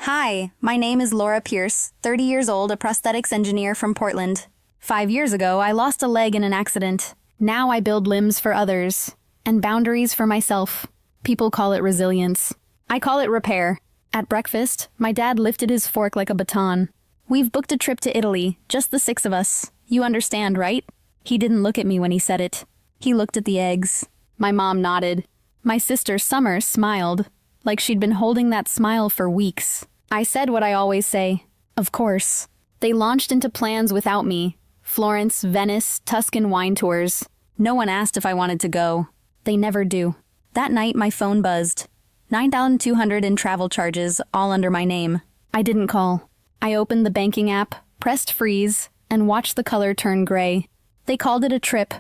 Hi, my name is Laura Pierce, 30 years old, a prosthetics engineer from Portland. 5 years ago, I lost a leg in an accident. Now I build limbs for others, and boundaries for myself. People call it resilience. I call it repair. At breakfast, my dad lifted his fork like a baton. We've booked a trip to Italy, just the 6 of us. You understand, right? He didn't look at me when he said it. He looked at the eggs. My mom nodded. My sister, Summer, smiled, like she'd been holding that smile for weeks. I said what I always say. Of course. They launched into plans without me. Florence, Venice, Tuscan wine tours. No one asked if I wanted to go. They never do. That night, my phone buzzed. $9,200 in travel charges, all under my name. I didn't call. I opened the banking app, pressed freeze, and watched the color turn gray. They called it a trip.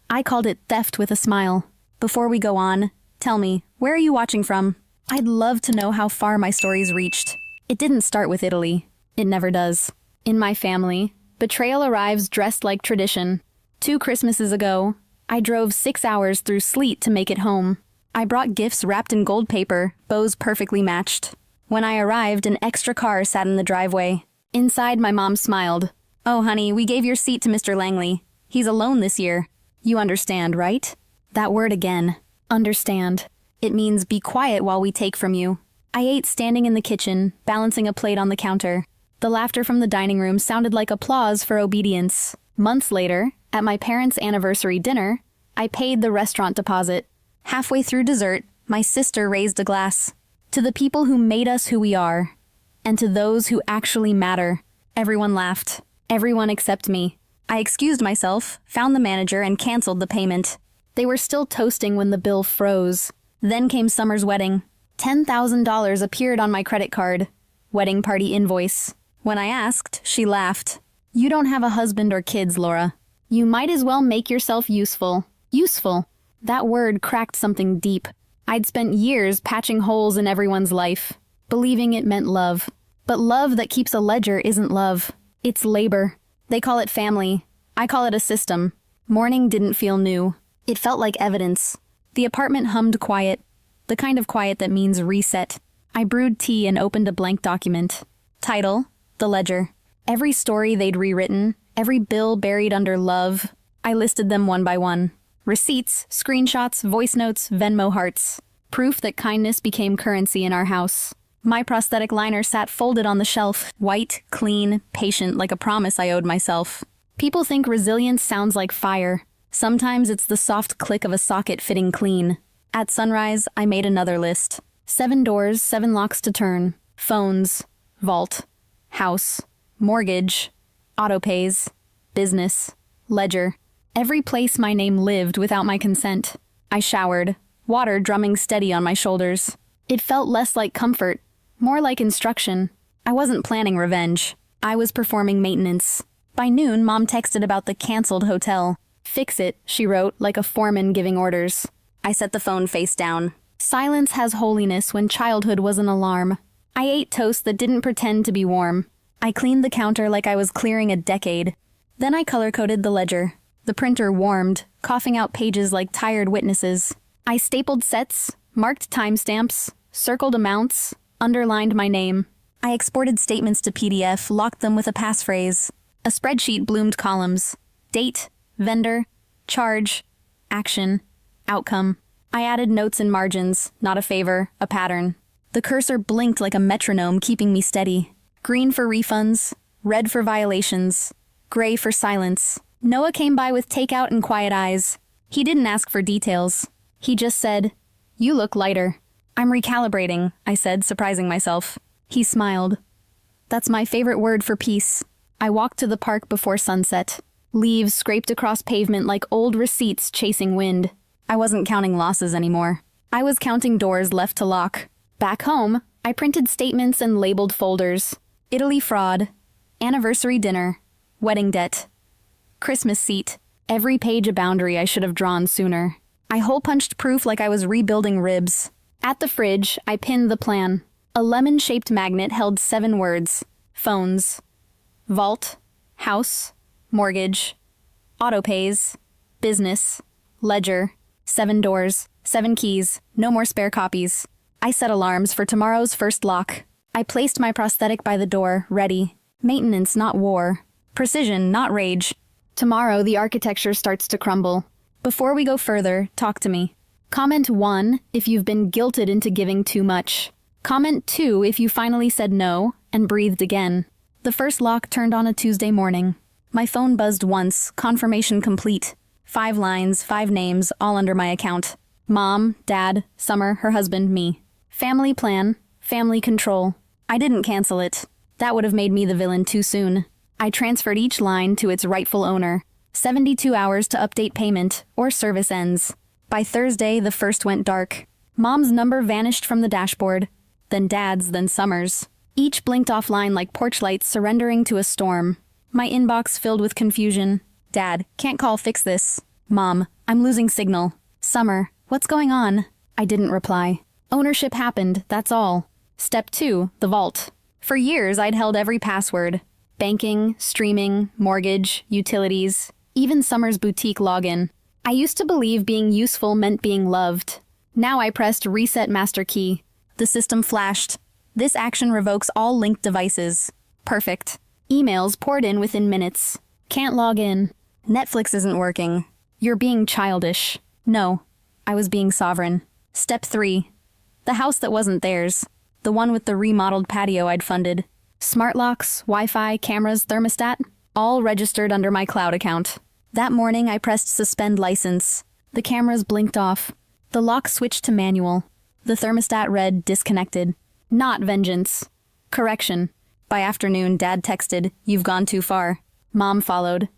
I called it theft with a smile. Before we go on, tell me, where are you watching from? I'd love to know how far my story's reached. It didn't start with Italy. It never does. In my family, betrayal arrives dressed like tradition. 2 Christmases ago, I drove 6 hours through sleet to make it home. I brought gifts wrapped in gold paper, bows perfectly matched. When I arrived, an extra car sat in the driveway. Inside, my mom smiled. "Oh, honey, we gave your seat to Mr. Langley. He's alone this year. You understand, right?" That word again. Understand. It means be quiet while we take from you. I ate standing in the kitchen, balancing a plate on the counter. The laughter from the dining room sounded like applause for obedience. Months later, at my parents' anniversary dinner, I paid the restaurant deposit. Halfway through dessert, my sister raised a glass. To the people who made us who we are, and to those who actually matter. Everyone laughed. Everyone except me. I excused myself, found the manager, and canceled the payment. They were still toasting when the bill froze. Then came Summer's wedding. $10,000 appeared on my credit card. Wedding party invoice. When I asked, she laughed. "You don't have a husband or kids, Laura. You might as well make yourself useful." Useful. That word cracked something deep. I'd spent years patching holes in everyone's life, believing it meant love. But love that keeps a ledger isn't love. It's labor. They call it family. I call it a system. Morning didn't feel new. It felt like evidence. The apartment hummed quiet. The kind of quiet that means reset. I brewed tea and opened a blank document. Title, The Ledger. Every story they'd rewritten, every bill buried under love, I listed them one by one. Receipts, screenshots, voice notes, Venmo hearts. Proof that kindness became currency in our house. My prosthetic liner sat folded on the shelf, white, clean, patient, like a promise I owed myself. People think resilience sounds like fire. Sometimes it's the soft click of a socket fitting clean. At sunrise, I made another list. 7 doors, 7 locks to turn. Phones, vault, house, mortgage, autopays, business, ledger. Every place my name lived without my consent. I showered, water drumming steady on my shoulders. It felt less like comfort, more like instruction. I wasn't planning revenge. I was performing maintenance. By noon, Mom texted about the canceled hotel. "Fix it," she wrote, like a foreman giving orders. I set the phone face down. Silence has holiness when childhood was an alarm. I ate toast that didn't pretend to be warm. I cleaned the counter like I was clearing a decade. Then I color-coded the ledger. The printer warmed, coughing out pages like tired witnesses. I stapled sets, marked timestamps, circled amounts, underlined my name. I exported statements to PDF, locked them with a passphrase. A spreadsheet bloomed columns. Date, vendor, charge, action, outcome. I added notes and margins, not a favor, a pattern. The cursor blinked like a metronome, keeping me steady. Green for refunds, red for violations, gray for silence. Noah came by with takeout and quiet eyes. He didn't ask for details. He just said, "You look lighter." "I'm recalibrating," I said, surprising myself. He smiled. "That's my favorite word for peace." I walked to the park before sunset. Leaves scraped across pavement like old receipts chasing wind. I wasn't counting losses anymore. I was counting doors left to lock. Back home, I printed statements and labeled folders. Italy fraud, anniversary dinner, wedding debt, Christmas seat. Every page a boundary I should have drawn sooner. I hole-punched proof like I was rebuilding ribs. At the fridge, I pinned the plan. A lemon-shaped magnet held 7 words. Phones. Vault. House. Mortgage. Autopays. Business. Ledger. 7 doors. 7 keys. No more spare copies. I set alarms for tomorrow's first lock. I placed my prosthetic by the door, ready. Maintenance, not war. Precision, not rage. Tomorrow, the architecture starts to crumble. Before we go further, talk to me. Comment 1 if you've been guilted into giving too much. Comment 2 if you finally said no and breathed again. The first lock turned on a Tuesday morning. My phone buzzed once, confirmation complete. 5 lines, 5 names, all under my account. Mom, Dad, Summer, her husband, me. Family plan, family control. I didn't cancel it. That would have made me the villain too soon. I transferred each line to its rightful owner. 72 hours to update payment, or service ends. By Thursday, the first went dark. Mom's number vanished from the dashboard. Then Dad's, then Summer's. Each blinked offline like porch lights surrendering to a storm. My inbox filled with confusion. Dad, can't call, fix this. Mom, I'm losing signal. Summer, what's going on? I didn't reply. Ownership happened, that's all. Step 2, the vault. For years, I'd held every password. Banking, streaming, mortgage, utilities, even Summer's boutique login. I used to believe being useful meant being loved. Now I pressed reset master key. The system flashed. This action revokes all linked devices. Perfect. Emails poured in within minutes. Can't log in. Netflix isn't working. You're being childish. No, I was being sovereign. Step 3. The house that wasn't theirs. The one with the remodeled patio I'd funded. Smart locks, Wi-Fi, cameras, thermostat, all registered under my cloud account. That morning, I pressed suspend license. The cameras blinked off. The lock switched to manual. The thermostat read disconnected. Not vengeance. Correction. By afternoon, Dad texted, "You've gone too far." Mom followed.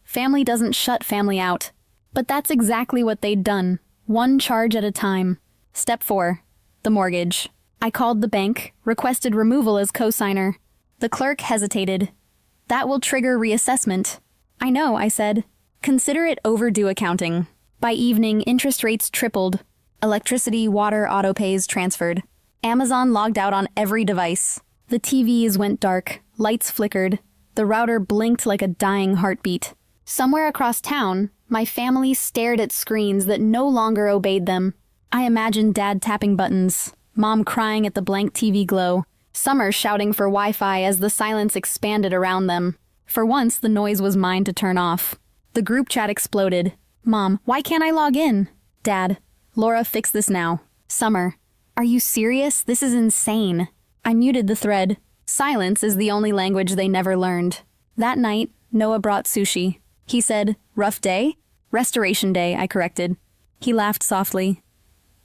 Family doesn't shut family out. But that's exactly what they'd done. One charge at a time. Step 4. The mortgage. I called the bank, requested removal as cosigner. The clerk hesitated. That will trigger reassessment. I know, I said. Consider it overdue accounting. By evening, interest rates tripled. Electricity, water, autopays transferred. Amazon logged out on every device. The TVs went dark. Lights flickered. The router blinked like a dying heartbeat. Somewhere across town, my family stared at screens that no longer obeyed them. I imagined Dad tapping buttons, Mom crying at the blank TV glow, Summer shouting for Wi-Fi as the silence expanded around them. For once, the noise was mine to turn off. The group chat exploded. Mom, why can't I log in? Dad, Laura, fix this now. Summer, are you serious? This is insane. I muted the thread. Silence is the only language they never learned. That night, Noah brought sushi. He said, "Rough day?" "Restoration day," I corrected. He laughed softly.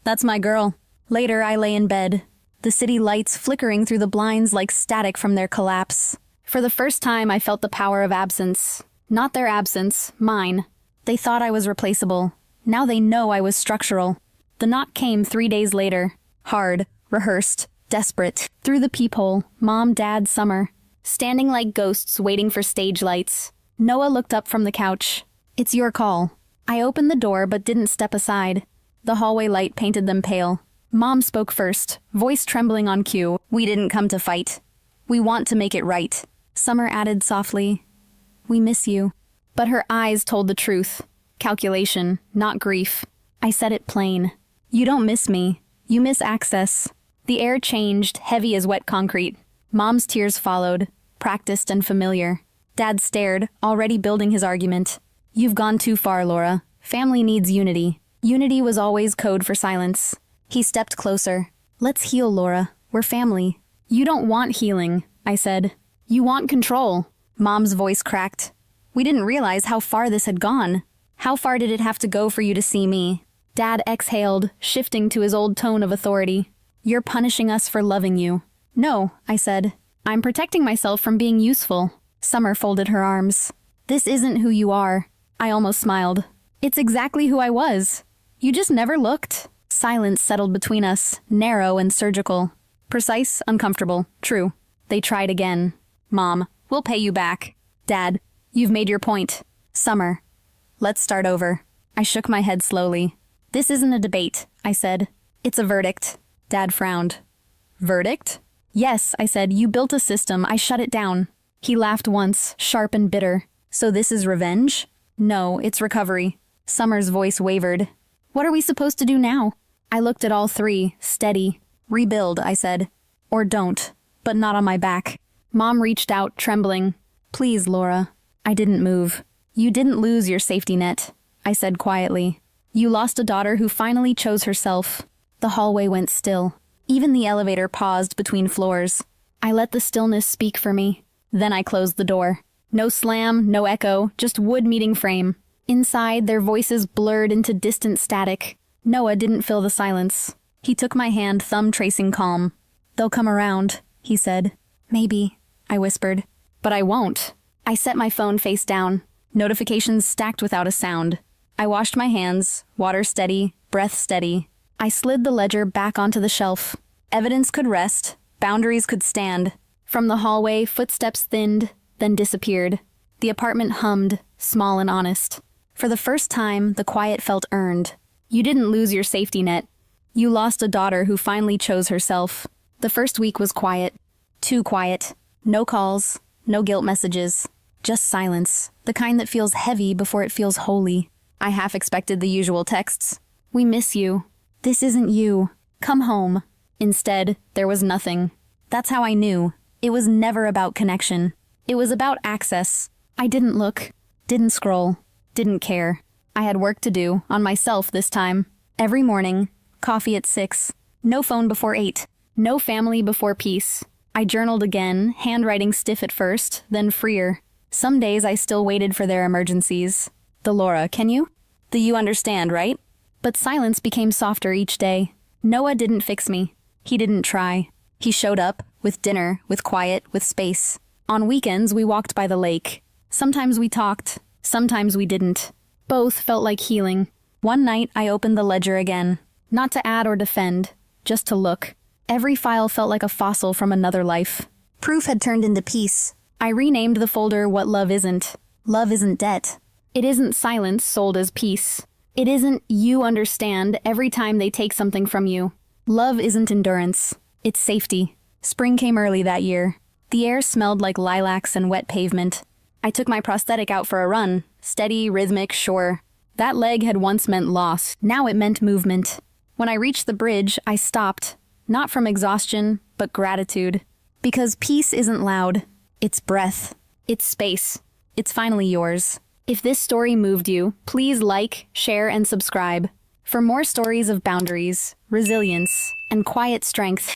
"That's my girl." Later, I lay in bed, the city lights flickering through the blinds like static from their collapse. For the first time, I felt the power of absence. Not their absence, mine. They thought I was replaceable. Now they know I was structural. The knock came 3 days later. Hard, rehearsed, desperate. Through the peephole, Mom, Dad, Summer. Standing like ghosts waiting for stage lights. Noah looked up from the couch. "It's your call." I opened the door but didn't step aside. The hallway light painted them pale. Mom spoke first, voice trembling on cue. "We didn't come to fight. We want to make it right." Summer added softly, "We miss you." But her eyes told the truth. Calculation, not grief. I said it plain. "You don't miss me. You miss access." The air changed, heavy as wet concrete. Mom's tears followed, practiced and familiar. Dad stared, already building his argument. "You've gone too far, Laura. Family needs unity." Unity was always code for silence. He stepped closer. "Let's heal, Laura. We're family." "You don't want healing," I said. "You want control." Mom's voice cracked. "We didn't realize how far this had gone. How far did it have to go for you to see me?" Dad exhaled, shifting to his old tone of authority. "You're punishing us for loving you." "No," I said. "I'm protecting myself from being useful." Summer folded her arms. "This isn't who you are." I almost smiled. "It's exactly who I was. You just never looked." Silence settled between us, narrow and surgical. Precise, uncomfortable, true. They tried again. "Mom, we'll pay you back." "Dad, you've made your point." "Summer, let's start over." I shook my head slowly. "This isn't a debate," I said. "It's a verdict." Dad frowned. "Verdict?" "Yes," I said. "You built a system. I shut it down." He laughed once, sharp and bitter. "So this is revenge?" "No, it's recovery." Summer's voice wavered. "What are we supposed to do now?" I looked at all three, steady. "Rebuild," I said. "Or don't." but not on my back. Mom reached out, trembling. Please, Laura. I didn't move. You didn't lose your safety net, I said quietly. You lost a daughter who finally chose herself. The hallway went still. Even the elevator paused between floors. I let the stillness speak for me. Then I closed the door. No slam, no echo, just wood meeting frame. Inside, their voices blurred into distant static. Noah didn't fill the silence. He took my hand, thumb tracing calm. They'll come around, he said. Maybe, I whispered. But I won't. I set my phone face down. Notifications stacked without a sound. I washed my hands, water steady, breath steady. I slid the ledger back onto the shelf. Evidence could rest, boundaries could stand. From the hallway, footsteps thinned, then disappeared. The apartment hummed, small and honest. For the first time, the quiet felt earned. You didn't lose your safety net. You lost a daughter who finally chose herself. The first week was quiet. Too quiet. No calls, no guilt messages. Just silence, the kind that feels heavy before it feels holy. I half expected the usual texts. We miss you. This isn't you. Come home. Instead, there was nothing. That's how I knew. It was never about connection. It was about access. I didn't look, didn't scroll, didn't care. I had work to do, on myself this time. Every morning, coffee at 6, no phone before 8, no family before peace. I journaled again, handwriting stiff at first, then freer. Some days I still waited for their emergencies. The Laura, can you? The you understand, right? But silence became softer each day. Noah didn't fix me. He didn't try. He showed up, with dinner, with quiet, with space. On weekends, we walked by the lake. Sometimes we talked, sometimes we didn't. Both felt like healing. One night, I opened the ledger again. Not to add or defend, just to look. Every file felt like a fossil from another life. Proof had turned into peace. I renamed the folder What Love Isn't. Love isn't debt. It isn't silence sold as peace. It isn't you understand every time they take something from you. Love isn't endurance. It's safety. Spring came early that year. The air smelled like lilacs and wet pavement. I took my prosthetic out for a run. Steady, rhythmic, sure. That leg had once meant loss. Now it meant movement. When I reached the bridge, I stopped. Not from exhaustion, but gratitude. Because peace isn't loud. It's breath. It's space. It's finally yours. If this story moved you, please like, share, and subscribe. For more stories of boundaries, resilience, and quiet strength.